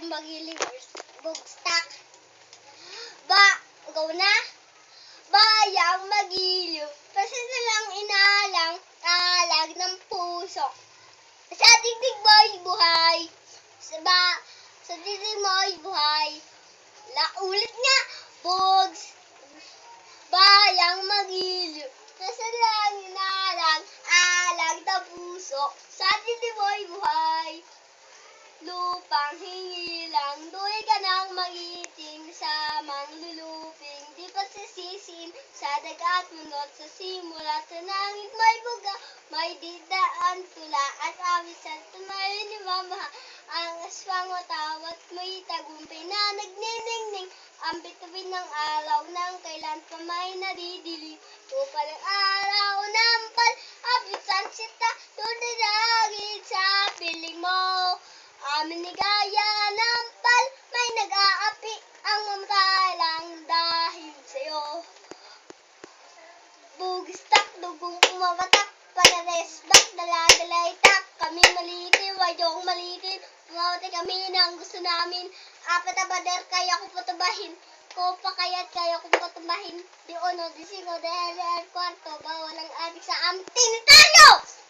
magiling bugstack. Ba, ikaw na? Bayang magiliw, lang inalang, alag ng puso. Sa titig mo'y buhay, sa titig mo'y buhay. Ulit nga, bugs, bayang magiliw, lang inalang, alag ng puso. Sa titig mo'y buhay. Lupang hingilang, duwi ka ng magiting sa mangluluping. Di pa sisisin sa dagat munot sa simulat sa langit may buga, may didaan tula at awit sa tumayo ni mamaha. Ang aswang matawat may tagumpay na nagniningning, ang bituin ng araw ng kailan pa may nadidilim. Upal ang araw ng pal-abitan sita, tunay sa piling mo. Amin ni gaya ng pal, may nag-aapi ang mamakalang dahil sa'yo. Bugistak, dugong pumapatak, panaresbak, daladalay tak. Kami malitin, wayong malitin, pumawati kami ng gusto namin. Apat na bader, kaya ko patubahin. Ko pa kaya't kaya ko patubahin. Di 1, di 5, di 4, bawal ang adik sa aming tinitaryo!